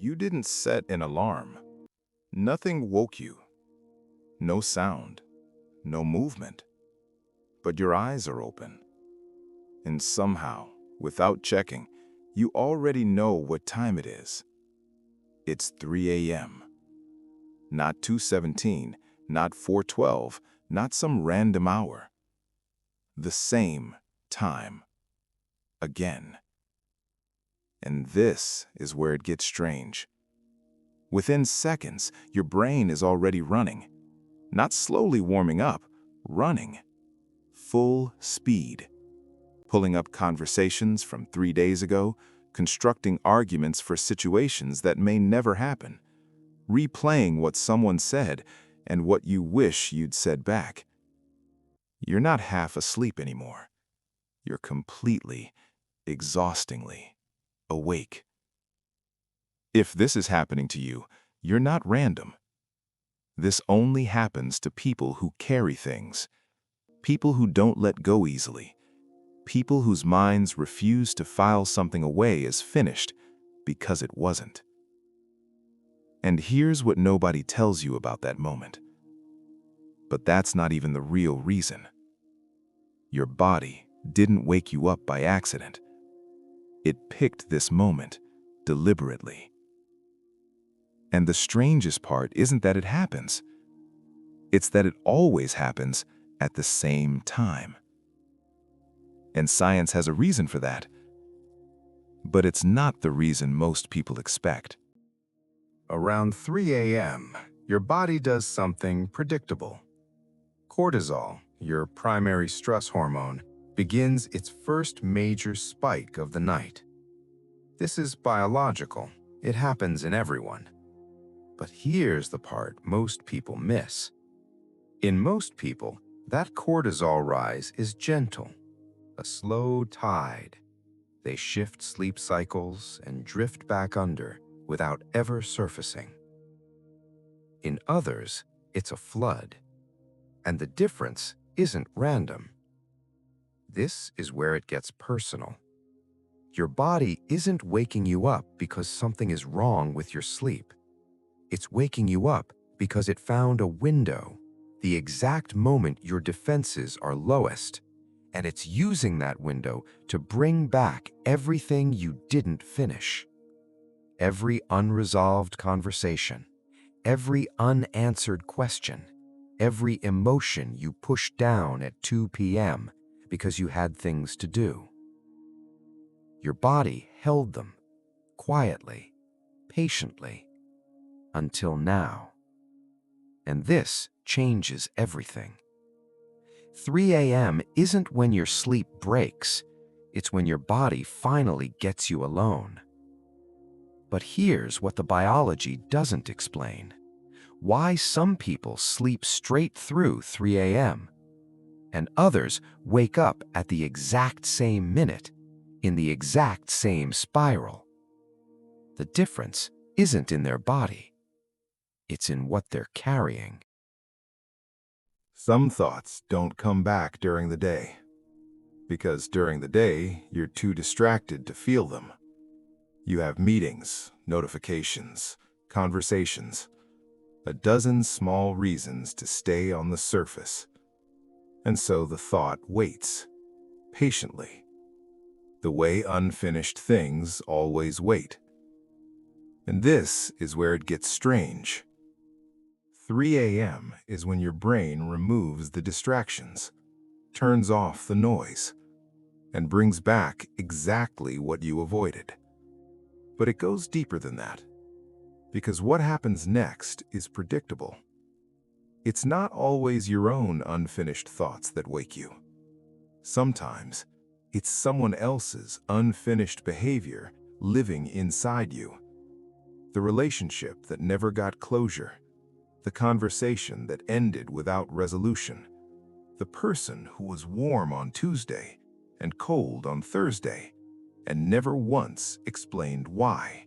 You didn't set an alarm. Nothing woke you. No sound, no movement. But your eyes are open. And somehow, without checking, you already know what time it is. It's 3 a.m. Not 2:17, not 4:12, not some random hour. The same time. Again. And this is where it gets strange. Within seconds, your brain is already running. Not slowly warming up, running. Full speed. Pulling up conversations from 3 days ago, constructing arguments for situations that may never happen, replaying what someone said and what you wish you'd said back. You're not half asleep anymore. You're completely, exhaustingly awake. If this is happening to you, you're not random. This only happens to people who carry things, people who don't let go easily, people whose minds refuse to file something away as finished because it wasn't. And here's what nobody tells you about that moment. But that's not even the real reason. Your body didn't wake you up by accident. It picked this moment deliberately. And the strangest part isn't that it happens. It's that it always happens at the same time. And science has a reason for that. But it's not the reason most people expect. Around 3 a.m., your body does something predictable. Cortisol, your primary stress hormone, begins its first major spike of the night. This is biological. It happens in everyone. But here's the part most people miss. In most people, that cortisol rise is gentle, a slow tide. They shift sleep cycles and drift back under without ever surfacing. In others, it's a flood. And the difference isn't random. This is where it gets personal. Your body isn't waking you up because something is wrong with your sleep. It's waking you up because it found a window, the exact moment your defenses are lowest, and it's using that window to bring back everything you didn't finish. Every unresolved conversation, every unanswered question, every emotion you pushed down at 2 p.m. because you had things to do. Your body held them, quietly, patiently, until now. And this changes everything. 3 a.m. isn't when your sleep breaks, it's when your body finally gets you alone. But here's what the biology doesn't explain. Why some people sleep straight through 3 a.m. and others wake up at the exact same minute, in the exact same spiral. The difference isn't in their body. It's in what they're carrying. Some thoughts don't come back during the day, because during the day, you're too distracted to feel them. You have meetings, notifications, conversations, a dozen small reasons to stay on the surface. And so the thought waits, patiently, the way unfinished things always wait. And this is where it gets strange. 3 a.m. is when your brain removes the distractions, turns off the noise, and brings back exactly what you avoided. But it goes deeper than that, because what happens next is predictable. It's not always your own unfinished thoughts that wake you. Sometimes, it's someone else's unfinished behavior living inside you. The relationship that never got closure, the conversation that ended without resolution, the person who was warm on Tuesday and cold on Thursday, and never once explained why.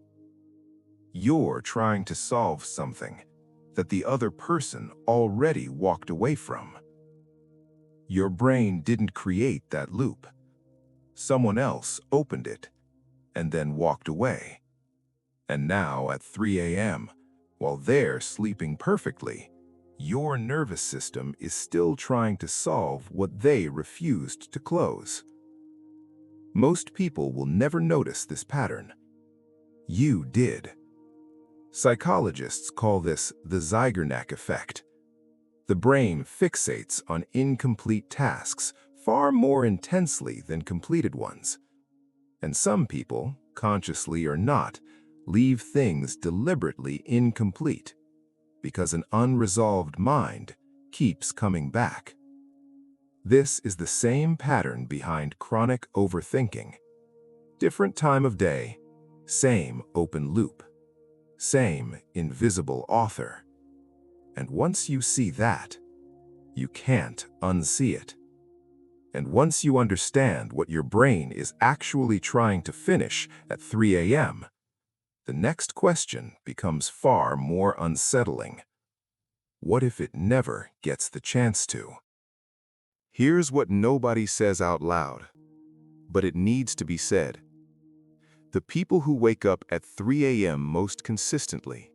You're trying to solve something that the other person already walked away from. Your brain didn't create that loop. Someone else opened it and then walked away. And now at 3 a.m., while they're sleeping perfectly, your nervous system is still trying to solve what they refused to close. Most people will never notice this pattern. You did. Psychologists call this the Zeigarnik effect. The brain fixates on incomplete tasks far more intensely than completed ones. And some people, consciously or not, leave things deliberately incomplete because an unresolved mind keeps coming back. This is the same pattern behind chronic overthinking. Different time of day, same open loop, same invisible author. And once you see that, you can't unsee it. And once you understand what your brain is actually trying to finish at 3 a.m., the next question becomes far more unsettling. What if it never gets the chance to? Here's what nobody says out loud, but it needs to be said. The people who wake up at 3 a.m. most consistently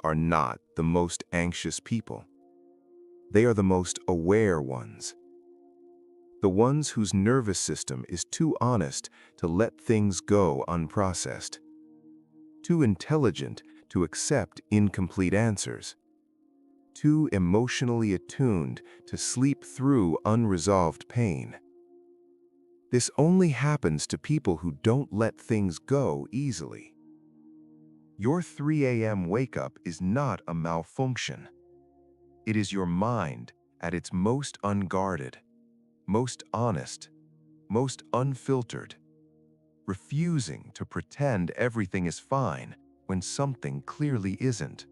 are not the most anxious people. They are the most aware ones. The ones whose nervous system is too honest to let things go unprocessed, too intelligent to accept incomplete answers, too emotionally attuned to sleep through unresolved pain. This only happens to people who don't let things go easily. Your 3 a.m. wake-up is not a malfunction. It is your mind at its most unguarded, most honest, most unfiltered, refusing to pretend everything is fine when something clearly isn't.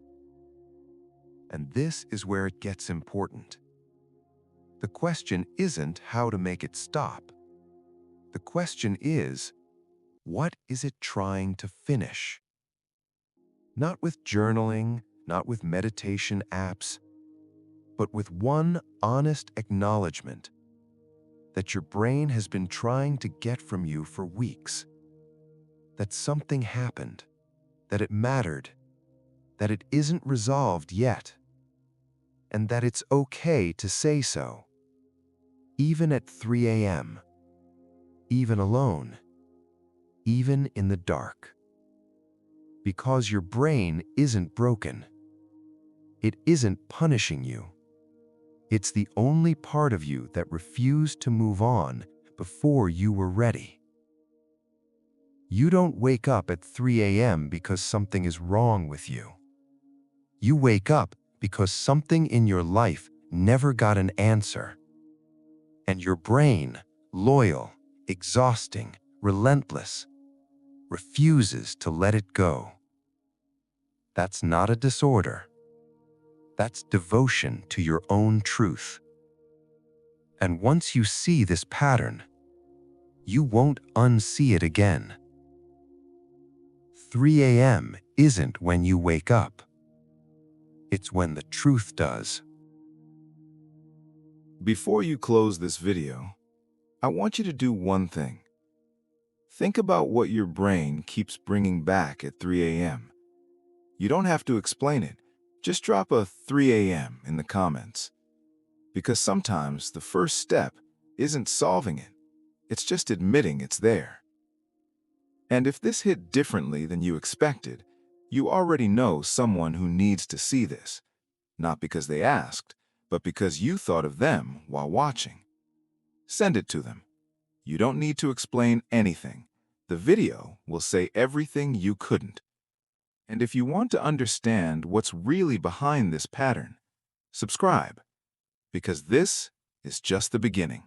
And this is where it gets important. The question isn't how to make it stop. The question is, what is it trying to finish? Not with journaling, not with meditation apps, but with one honest acknowledgement that your brain has been trying to get from you for weeks. That something happened, that it mattered, that it isn't resolved yet, and that it's okay to say so. Even at 3 a.m., even alone, even in the dark. Because your brain isn't broken. It isn't punishing you. It's the only part of you that refused to move on before you were ready. You don't wake up at 3 a.m. because something is wrong with you. You wake up because something in your life never got an answer. And your brain, loyal, exhausting, relentless, refuses to let it go. That's not a disorder. That's devotion to your own truth. And once you see this pattern, you won't unsee it again. 3 a.m. isn't when you wake up. It's when the truth does. Before you close this video, I want you to do one thing. Think about what your brain keeps bringing back at 3 a.m. You don't have to explain it. Just drop a 3 a.m. in the comments. Because sometimes the first step isn't solving it. It's just admitting it's there. And if this hit differently than you expected, you already know someone who needs to see this. Not because they asked, but because you thought of them while watching. Send it to them. You don't need to explain anything. The video will say everything you couldn't. And if you want to understand what's really behind this pattern, subscribe, because this is just the beginning.